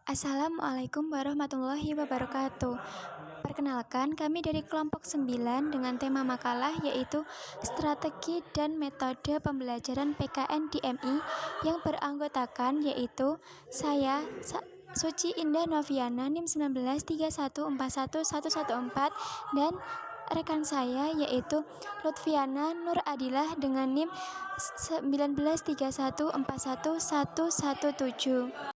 Assalamualaikum warahmatullahi wabarakatuh. Perkenalkan, kami dari kelompok 9 dengan tema makalah yaitu Strategi dan Metode Pembelajaran PKN DMI yang beranggotakan yaitu saya, Suci Indah Noviana NIM 1931411114 dan rekan saya yaitu Lutfiana Nur Adilah dengan NIM 1931411117.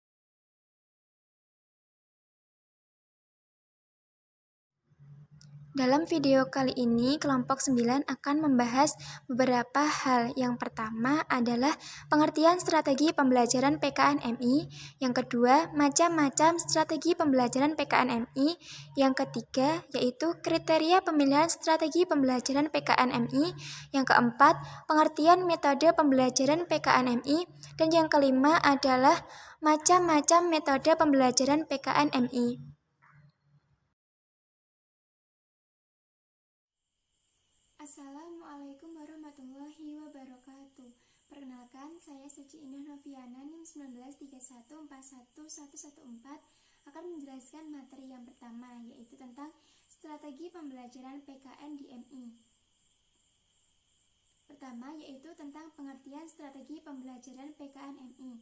Dalam video kali ini, kelompok 9 akan membahas beberapa hal. Yang pertama adalah pengertian strategi pembelajaran PKN MI. Yang kedua, macam-macam strategi pembelajaran PKN MI. Yang ketiga, yaitu kriteria pemilihan strategi pembelajaran PKN MI. Yang keempat, pengertian metode pembelajaran PKN MI. Dan yang kelima adalah macam-macam metode pembelajaran PKN MI. Assalamualaikum warahmatullahi wabarakatuh. Perkenalkan, saya Suci Indah Noviana NIM 1931411114 akan menjelaskan materi yang pertama, yaitu tentang strategi pembelajaran PKN DMI. Pertama, yaitu tentang pengertian strategi pembelajaran PKN MI.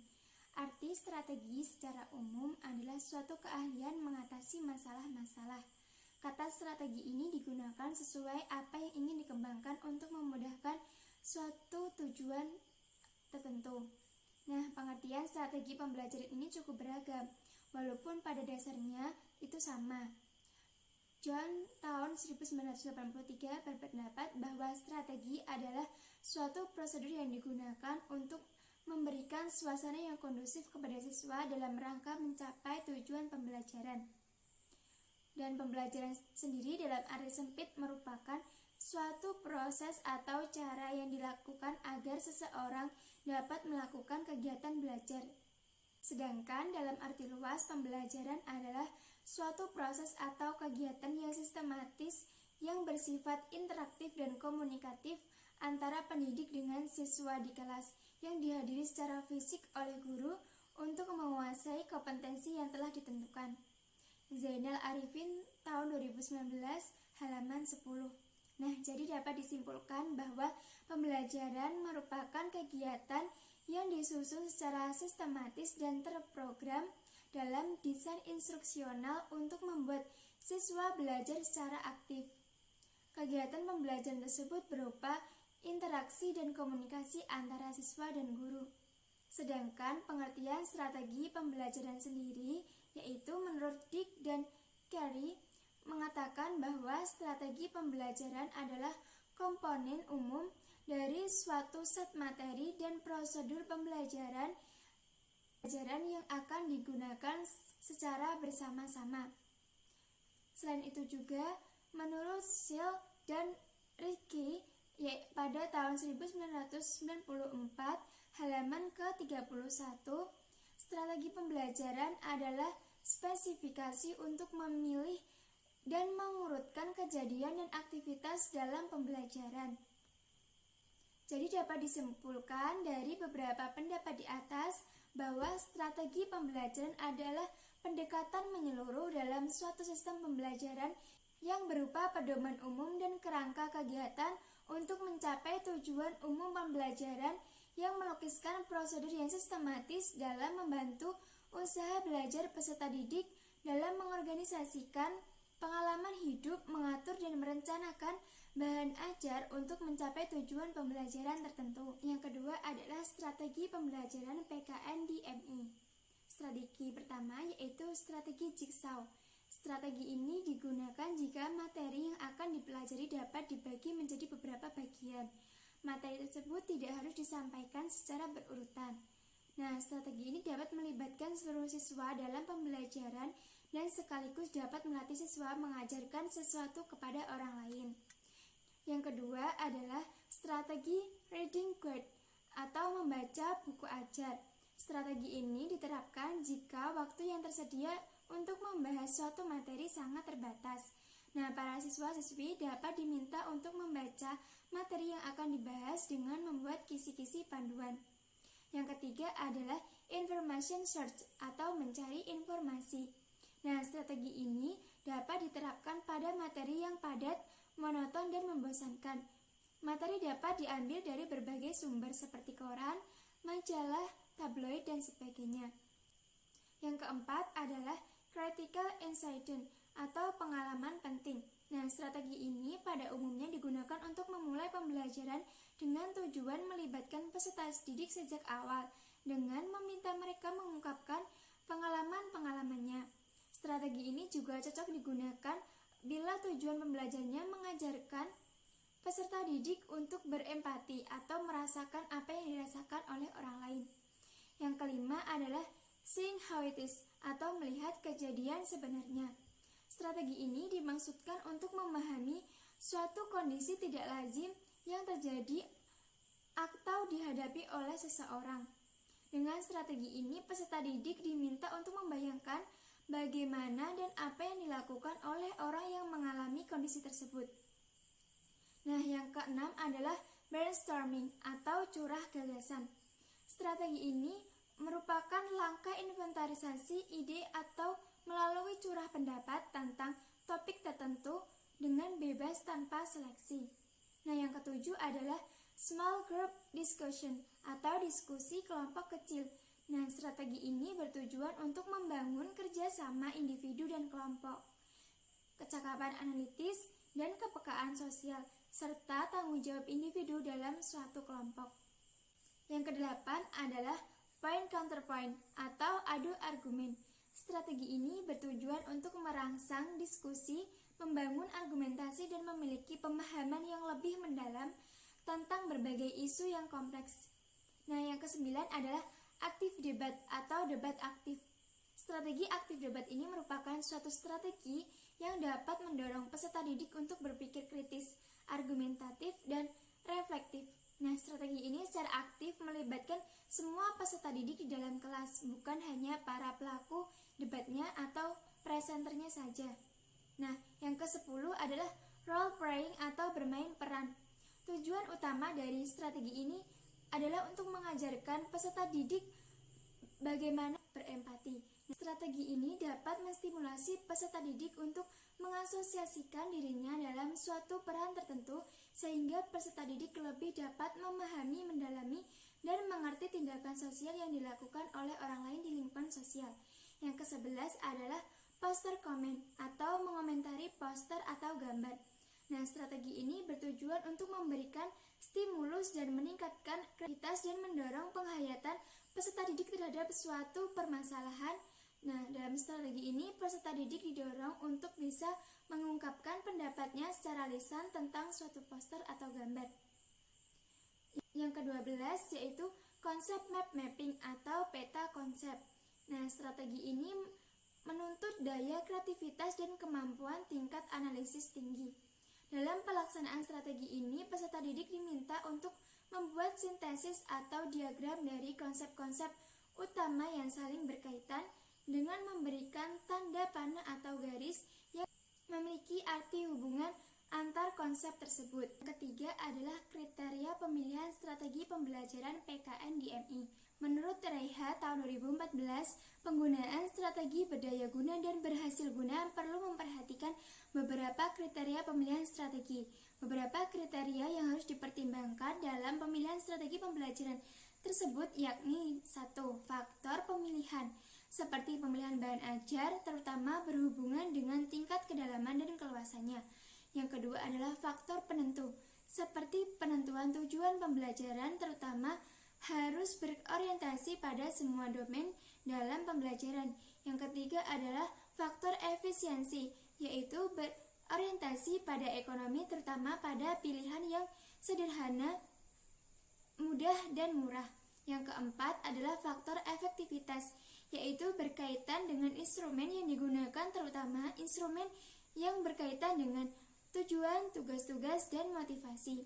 Arti strategi secara umum adalah suatu keahlian mengatasi masalah-masalah. Kata strategi ini digunakan sesuai apa yang ingin dikembangkan untuk memudahkan suatu tujuan tertentu. Nah, pengertian strategi pembelajaran ini cukup beragam, walaupun pada dasarnya itu sama. John tahun 1983 berpendapat bahwa strategi adalah suatu prosedur yang digunakan untuk memberikan suasana yang kondusif kepada siswa dalam rangka mencapai tujuan pembelajaran. Dan pembelajaran sendiri dalam arti sempit merupakan suatu proses atau cara yang dilakukan agar seseorang dapat melakukan kegiatan belajar. Sedangkan dalam arti luas, pembelajaran adalah suatu proses atau kegiatan yang sistematis yang bersifat interaktif dan komunikatif antara pendidik dengan siswa di kelas yang dihadiri secara fisik oleh guru untuk menguasai kompetensi yang telah ditentukan. Zainal Arifin tahun 2019 halaman 10. Nah, jadi dapat disimpulkan bahwa pembelajaran merupakan kegiatan yang disusun secara sistematis dan terprogram dalam desain instruksional untuk membuat siswa belajar secara aktif. Kegiatan pembelajaran tersebut berupa interaksi dan komunikasi antara siswa dan guru. Sedangkan pengertian strategi pembelajaran sendiri yaitu menurut Dick dan Carey mengatakan bahwa strategi pembelajaran adalah komponen umum dari suatu set materi dan prosedur pembelajaran yang akan digunakan secara bersama-sama. Selain itu juga, menurut Seal dan Ricky pada tahun 1994 halaman ke-31, strategi pembelajaran adalah spesifikasi untuk memilih dan mengurutkan kejadian dan aktivitas dalam pembelajaran. Jadi dapat disimpulkan dari beberapa pendapat di atas bahwa strategi pembelajaran adalah pendekatan menyeluruh dalam suatu sistem pembelajaran yang berupa pedoman umum dan kerangka kegiatan untuk mencapai tujuan umum pembelajaran yang melukiskan prosedur yang sistematis dalam membantu usaha belajar peserta didik dalam mengorganisasikan pengalaman hidup, mengatur dan merencanakan bahan ajar untuk mencapai tujuan pembelajaran tertentu. Yang kedua adalah strategi pembelajaran PKN DMI. Strategi pertama yaitu strategi jigsaw. Strategi ini digunakan jika materi yang akan dipelajari dapat dibagi menjadi beberapa bagian. Materi tersebut tidak harus disampaikan secara berurutan. Nah, strategi ini dapat melibatkan seluruh siswa dalam pembelajaran dan sekaligus dapat melatih siswa mengajarkan sesuatu kepada orang lain. Yang kedua adalah strategi reading guide atau membaca buku ajar. Strategi ini diterapkan jika waktu yang tersedia untuk membahas suatu materi sangat terbatas. Nah, para siswa-siswi dapat diminta untuk membaca materi yang akan dibahas dengan membuat kisi-kisi panduan. Yang ketiga adalah information search atau mencari informasi. Nah, strategi ini dapat diterapkan pada materi yang padat, monoton, dan membosankan. Materi dapat diambil dari berbagai sumber seperti koran, majalah, tabloid, dan sebagainya. Yang keempat adalah critical incident atau pengalaman penting. Nah, strategi ini pada umumnya digunakan untuk memulai pembelajaran dengan tujuan melibatkan peserta didik sejak awal dengan meminta mereka mengungkapkan pengalaman-pengalamannya. Strategi ini juga cocok digunakan bila tujuan pembelajarannya mengajarkan peserta didik untuk berempati atau merasakan apa yang dirasakan oleh orang lain. Yang kelima adalah seeing how it is atau melihat kejadian sebenarnya. Strategi ini dimaksudkan untuk memahami suatu kondisi tidak lazim yang terjadi atau dihadapi oleh seseorang. Dengan strategi ini, peserta didik diminta untuk membayangkan bagaimana dan apa yang dilakukan oleh orang yang mengalami kondisi tersebut. Nah, yang keenam adalah brainstorming atau curah gagasan. Strategi ini merupakan langkah inventarisasi ide atau melalui curah pendapat tentang topik tertentu dengan bebas tanpa seleksi. Nah, yang ketujuh adalah small group discussion atau diskusi kelompok kecil. Nah, strategi ini bertujuan untuk membangun kerjasama individu dan kelompok, kecakapan analitis, dan kepekaan sosial, serta tanggung jawab individu dalam suatu kelompok. Yang kedelapan adalah point counterpoint atau adu argumen. Strategi ini bertujuan untuk merangsang diskusi, membangun argumentasi, dan memiliki pemahaman yang lebih mendalam tentang berbagai isu yang kompleks. Nah, yang kesembilan adalah aktif debat atau debat aktif. Strategi aktif debat ini merupakan suatu strategi yang dapat mendorong peserta didik untuk berpikir kritis, argumentatif, dan reflektif. Nah, strategi ini secara aktif melibatkan semua peserta didik di dalam kelas, bukan hanya para pelaku debatnya atau presenternya saja. Nah, yang ke-10 adalah role playing atau bermain peran. Tujuan utama dari strategi ini adalah untuk mengajarkan peserta didik bagaimana berempati. Strategi ini dapat menstimulasi peserta didik untuk mengasosiasikan dirinya dalam suatu peran tertentu sehingga peserta didik lebih dapat memahami, mendalami, dan mengerti tindakan sosial yang dilakukan oleh orang lain di lingkungan sosial. Yang ke-11 adalah poster comment atau mengomentari poster atau gambar. Nah, strategi ini bertujuan untuk memberikan stimulus dan meningkatkan kreativitas dan mendorong penghayatan peserta didik terhadap suatu permasalahan. Nah, dalam strategi ini peserta didik didorong untuk bisa mengungkapkan pendapatnya secara lisan tentang suatu poster atau gambar. Yang ke-12 yaitu konsep map mapping atau peta konsep. Nah, strategi ini menuntut daya kreativitas dan kemampuan tingkat analisis tinggi. Dalam pelaksanaan strategi ini, peserta didik diminta untuk membuat sintesis atau diagram dari konsep-konsep utama yang saling berkaitan dengan memberikan tanda panah atau garis yang memiliki arti hubungan antar konsep tersebut. Ketiga adalah kriteria pemilihan strategi pembelajaran PKN di MI. Menurut Reiha tahun 2014, penggunaan strategi berdaya guna dan berhasil guna perlu memperhatikan beberapa kriteria pemilihan strategi. Beberapa kriteria yang harus dipertimbangkan dalam pemilihan strategi pembelajaran tersebut yakni 1. Faktor pemilihan, seperti pemilihan bahan ajar, terutama berhubungan dengan tingkat kedalaman dan keluasannya. Yang kedua adalah faktor penentu, seperti penentuan tujuan pembelajaran, terutama harus berorientasi pada semua domain dalam pembelajaran. Yang ketiga adalah faktor efisiensi, yaitu berorientasi pada ekonomi, terutama pada pilihan yang sederhana, mudah, dan murah. Yang keempat adalah faktor efektivitas, yaitu berkaitan dengan instrumen yang digunakan, terutama instrumen yang berkaitan dengan tujuan, tugas-tugas, dan motivasi.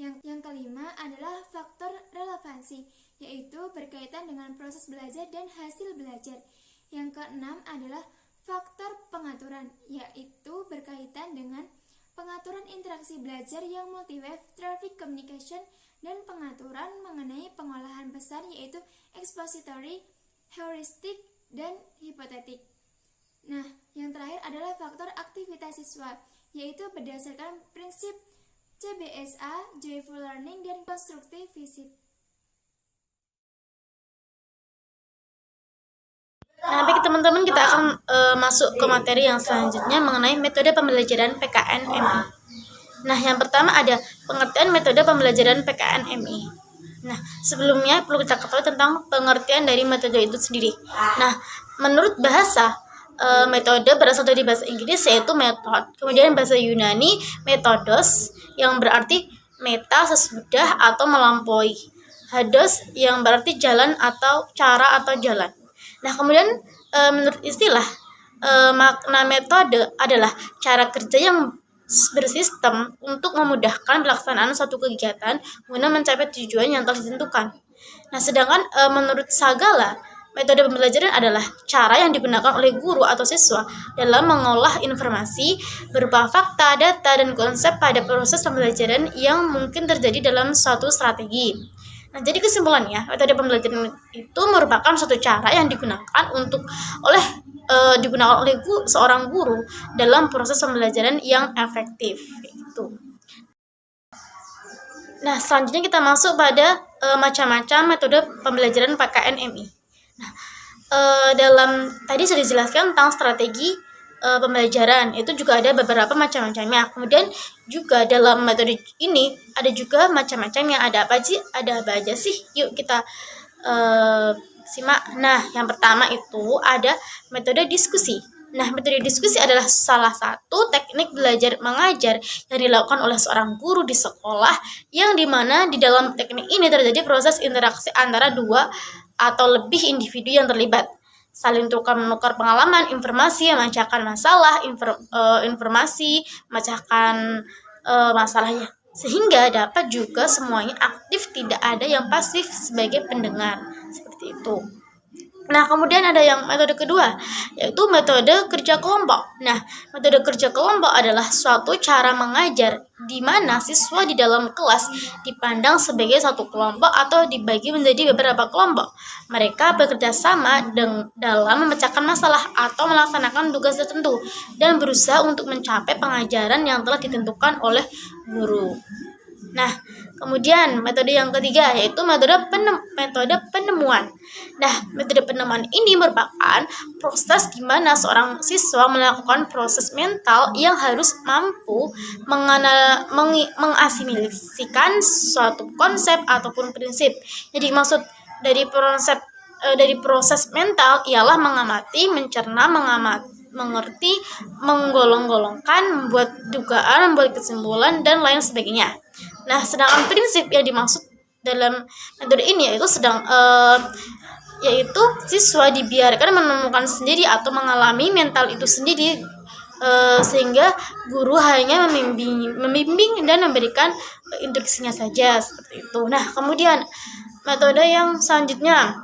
Yang kelima adalah faktor relevansi, yaitu berkaitan dengan proses belajar dan hasil belajar. Yang keenam adalah faktor pengaturan, yaitu berkaitan dengan pengaturan interaksi belajar yang multi-wave traffic communication dan pengaturan mengenai pengolahan besar yaitu expository, heuristik, dan hipotetik. Nah, yang terakhir adalah faktor aktivitas siswa, yaitu berdasarkan prinsip CBSA, Joyful Learning, dan Constructive Visit. Nah, baik teman-teman, kita akan masuk ke materi yang selanjutnya mengenai metode pembelajaran PKN-MI. Nah, yang pertama ada pengertian metode pembelajaran PKN-MI. Nah, sebelumnya perlu kita ketahui tentang pengertian dari metode itu sendiri. Nah, menurut bahasa, metode berasal dari bahasa Inggris yaitu method. Kemudian bahasa Yunani methodos yang berarti meta sesudah atau melampaui. Hados yang berarti jalan atau cara atau jalan. Nah, kemudian menurut istilah, makna metode adalah cara kerja yang bersistem untuk memudahkan pelaksanaan suatu kegiatan guna mencapai tujuan yang telah ditentukan. Nah, sedangkan menurut Sagala, metode pembelajaran adalah cara yang digunakan oleh guru atau siswa dalam mengolah informasi berupa fakta, data, dan konsep pada proses pembelajaran yang mungkin terjadi dalam suatu strategi. Nah, jadi kesimpulannya, metode pembelajaran itu merupakan suatu cara yang digunakan oleh seorang guru dalam proses pembelajaran yang efektif. Gitu. Nah, selanjutnya kita masuk pada macam-macam metode pembelajaran PKN-MI. Nah, dalam tadi sudah dijelaskan tentang strategi pembelajaran, itu juga ada beberapa macam-macamnya. Kemudian juga dalam metode ini ada juga macam-macamnya. Ada apa aja sih? Yuk kita simak. Nah, yang pertama itu ada metode diskusi. Nah, metode diskusi adalah salah satu teknik belajar mengajar yang dilakukan oleh seorang guru di sekolah, yang dimana di dalam teknik ini terjadi proses interaksi antara dua atau lebih individu yang terlibat, saling tukar-menukar pengalaman, informasi, memecahkan masalah, informasi, memecahkan masalahnya, sehingga dapat juga semuanya aktif, tidak ada yang pasif sebagai pendengar, seperti itu. Nah, kemudian ada yang metode kedua, yaitu metode kerja kelompok. Nah, metode kerja kelompok adalah suatu cara mengajar di mana siswa di dalam kelas dipandang sebagai satu kelompok atau dibagi menjadi beberapa kelompok. Mereka bekerja sama dalam memecahkan masalah atau melaksanakan tugas tertentu dan berusaha untuk mencapai pengajaran yang telah ditentukan oleh guru. Nah, kemudian metode yang ketiga yaitu metode penemuan. Nah, metode penemuan ini merupakan proses di mana seorang siswa melakukan proses mental yang harus mampu mengasimilasikan suatu konsep ataupun prinsip. Jadi maksud dari proses mental ialah mengamati, mencerna, mengerti, menggolong-golongkan, membuat dugaan, membuat kesimpulan, dan lain sebagainya. Nah, sedangkan prinsip yang dimaksud dalam metode ini yaitu siswa dibiarkan menemukan sendiri atau mengalami mental itu sendiri, sehingga guru hanya membimbing dan memberikan instruksinya saja, seperti itu. Nah, kemudian metode yang selanjutnya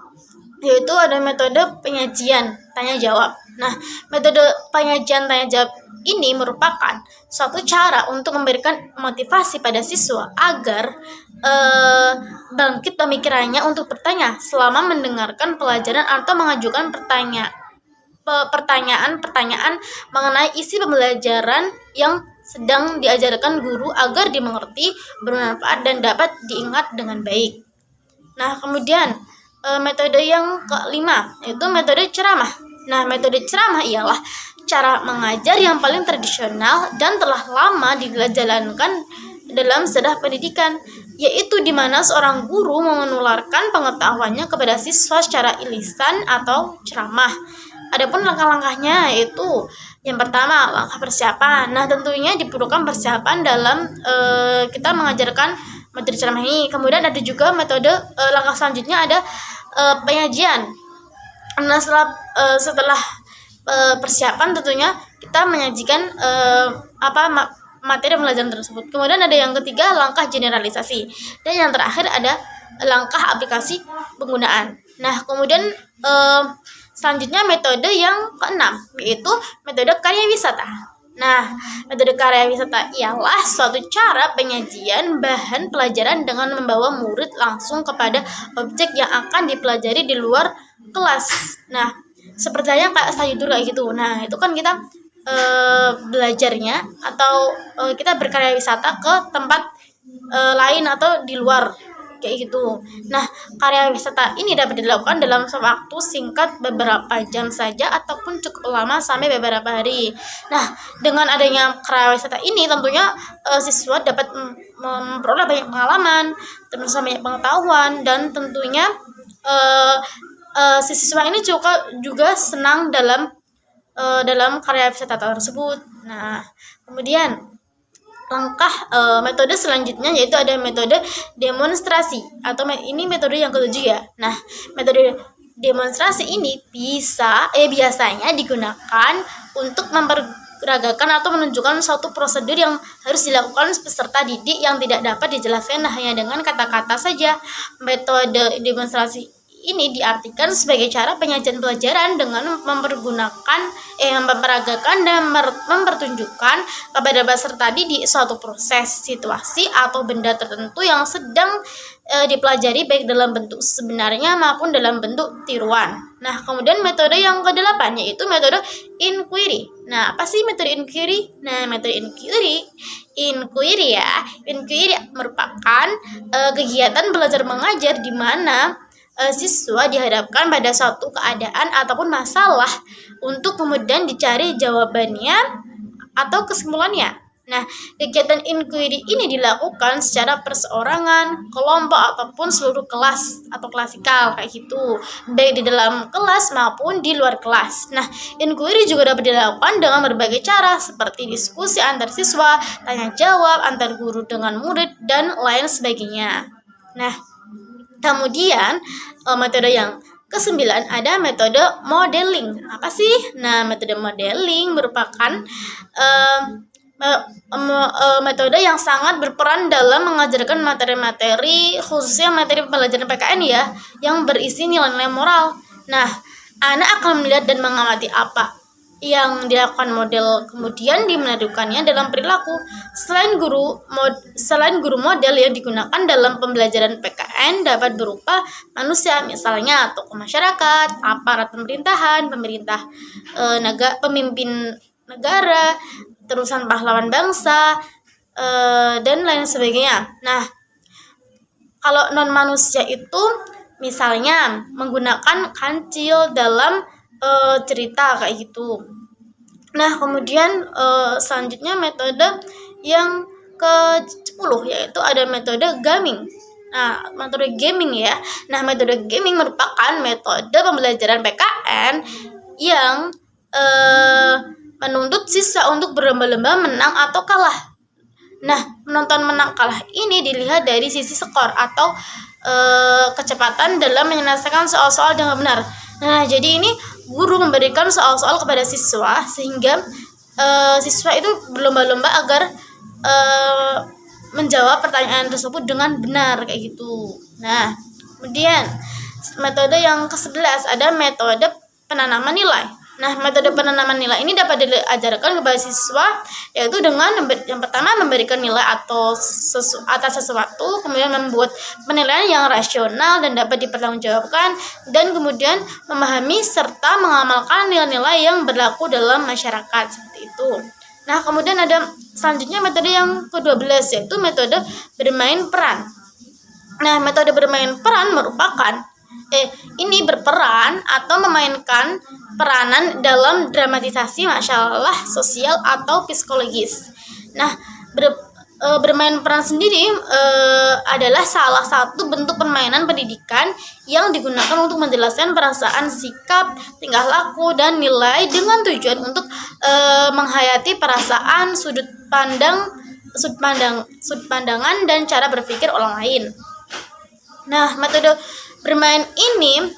yaitu ada metode penyajian tanya jawab. Nah, metode penyajian tanya jawab ini merupakan suatu cara untuk memberikan motivasi pada siswa agar bangkit pemikirannya untuk bertanya selama mendengarkan pelajaran atau mengajukan pertanyaan-pertanyaan mengenai isi pembelajaran yang sedang diajarkan guru agar dimengerti, bermanfaat, dan dapat diingat dengan baik. Nah, kemudian metode yang kelima yaitu metode ceramah. Nah, metode ceramah ialah cara mengajar yang paling tradisional dan telah lama dijalankan dalam sejarah pendidikan, yaitu di mana seorang guru menularkan pengetahuannya kepada siswa secara lisan atau ceramah. Adapun langkah-langkahnya yaitu yang pertama, langkah persiapan. Nah, tentunya diperlukan persiapan dalam kita mengajarkan metode ceramah ini. Kemudian ada juga metode langkah selanjutnya ada penyajian. Nah, setelah persiapan tentunya kita menyajikan materi pembelajaran tersebut. Kemudian ada yang ketiga, langkah generalisasi, dan yang terakhir ada langkah aplikasi penggunaan. Nah, kemudian selanjutnya metode yang keenam yaitu metode karya wisata. Nah, metode karya wisata ialah suatu cara penyajian bahan pelajaran dengan membawa murid langsung kepada objek yang akan dipelajari di luar kelas. Nah, seperti yang kayak study tour kayak gitu. Nah, itu kan kita belajarnya atau kita berkarya wisata ke tempat lain atau di luar kayak gitu. Nah, karya wisata ini dapat dilakukan dalam waktu singkat beberapa jam saja ataupun cukup lama sampai beberapa hari. Nah, dengan adanya karya wisata ini tentunya siswa dapat memperoleh banyak pengalaman, terus banyak pengetahuan, dan tentunya si siswa ini juga senang dalam karya wisata tersebut. Nah, kemudian langkah metode selanjutnya yaitu ada metode demonstrasi atau ini metode yang ketujuh ya. Nah, metode demonstrasi ini biasanya digunakan untuk memperagakan atau menunjukkan suatu prosedur yang harus dilakukan peserta didik yang tidak dapat dijelaskan hanya dengan kata-kata saja. Metode demonstrasi ini diartikan sebagai cara penyajian pelajaran dengan memperagakan dan mempertunjukkan kepada peserta didik suatu proses, situasi, atau benda tertentu yang sedang dipelajari baik dalam bentuk sebenarnya maupun dalam bentuk tiruan. Nah, kemudian metode yang ke-8 yaitu metode inquiry. Nah, apa sih metode inquiry? Nah, metode inquiry merupakan kegiatan belajar mengajar di mana siswa dihadapkan pada suatu keadaan ataupun masalah untuk kemudian dicari jawabannya atau kesimpulannya. Nah, kegiatan inquiry ini dilakukan secara perseorangan, kelompok, ataupun seluruh kelas atau klasikal kayak gitu, baik di dalam kelas maupun di luar kelas. Nah, inquiry juga dapat dilakukan dengan berbagai cara seperti diskusi antar siswa, tanya jawab antar guru dengan murid, dan lain sebagainya. Nah, kemudian metode yang ke-9 ada metode modeling. Apa sih? Nah, metode modeling merupakan metode yang sangat berperan dalam mengajarkan materi-materi, khususnya materi pelajaran PKN ya, yang berisi nilai-nilai moral. Nah, anak akan melihat dan mengamati apa yang dilakukan model, kemudian dimenadukannya dalam perilaku. Selain guru model yang digunakan dalam pembelajaran PKN dapat berupa manusia, misalnya tokoh masyarakat, aparat pemerintahan, pemimpin negara, terusan pahlawan bangsa, dan lain sebagainya. Nah, kalau non manusia itu misalnya menggunakan kancil dalam cerita kayak gitu. Nah, kemudian selanjutnya metode yang ke-10 yaitu ada metode gaming. Nah, metode gaming ya. Nah, metode gaming merupakan metode pembelajaran PKN yang menuntut siswa untuk berlomba-lomba menang atau kalah. Nah, menonton menang kalah ini dilihat dari sisi skor atau kecepatan dalam menyelesaikan soal-soal dengan benar. Nah, jadi ini guru memberikan soal-soal kepada siswa sehingga siswa itu berlomba-lomba agar menjawab pertanyaan tersebut dengan benar kayak gitu. Nah, kemudian metode yang ke-11 ada metode penanaman nilai. Nah, metode penanaman nilai ini dapat diajarkan kepada siswa yaitu dengan yang pertama memberikan nilai atas sesuatu, kemudian membuat penilaian yang rasional dan dapat dipertanggungjawabkan, dan kemudian memahami serta mengamalkan nilai-nilai yang berlaku dalam masyarakat seperti itu. Nah, kemudian ada selanjutnya metode yang ke-12 yaitu metode bermain peran. Nah, metode bermain peran merupakan ini berperan atau memainkan peranan dalam dramatisasi masalah sosial atau psikologis. Nah, bermain peran sendiri adalah salah satu bentuk permainan pendidikan yang digunakan untuk menjelaskan perasaan, sikap, tingkah laku, dan nilai dengan tujuan untuk menghayati perasaan, sudut pandangan, dan cara berpikir orang lain. Nah, metode bermain ini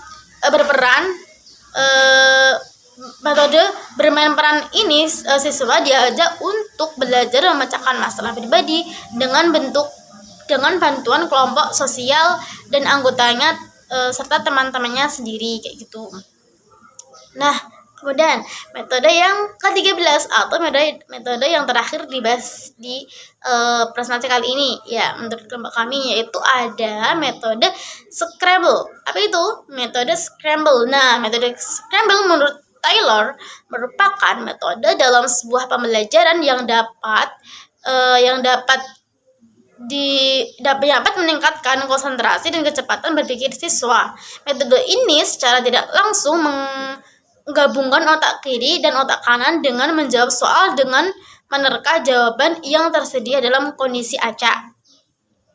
metode bermain peran ini siswa diajak untuk belajar memecahkan masalah pribadi dengan bantuan kelompok sosial dan anggotanya serta teman-temannya sendiri kayak gitu. Nah, Kemudian metode yang ke-13 atau metode yang terakhir dibahas di presentasi kali ini, ya menurut kelompok kami, yaitu ada metode Scramble. Apa itu metode Scramble? Nah, metode Scramble menurut Taylor merupakan metode dalam sebuah pembelajaran yang dapat dapat meningkatkan konsentrasi dan kecepatan berpikir siswa. Metode ini secara tidak langsung menggabungkan otak kiri dan otak kanan dengan menjawab soal dengan menerka jawaban yang tersedia dalam kondisi acak.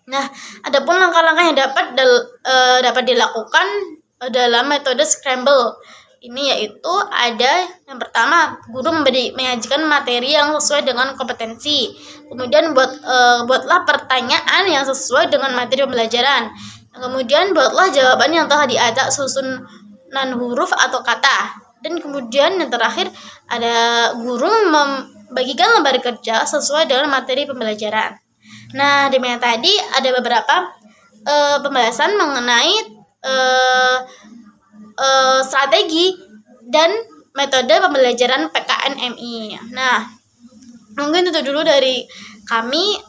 Nah, adapun langkah-langkah yang dapat dilakukan dalam metode Scramble ini, yaitu ada yang pertama, guru menyajikan materi yang sesuai dengan kompetensi. Kemudian buatlah pertanyaan yang sesuai dengan materi pembelajaran. Kemudian buatlah jawaban yang telah diacak susunan huruf atau kata. Dan kemudian yang terakhir ada guru membagikan lembar kerja sesuai dengan materi pembelajaran. Nah, demikian tadi ada beberapa pembahasan mengenai strategi dan metode pembelajaran PKN-MI. Nah, mungkin itu dulu dari kami,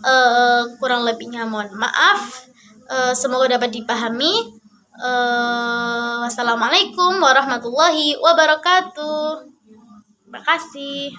kurang lebihnya mohon maaf. Semoga dapat dipahami. Wassalamualaikum warahmatullahi wabarakatuh. Terima kasih.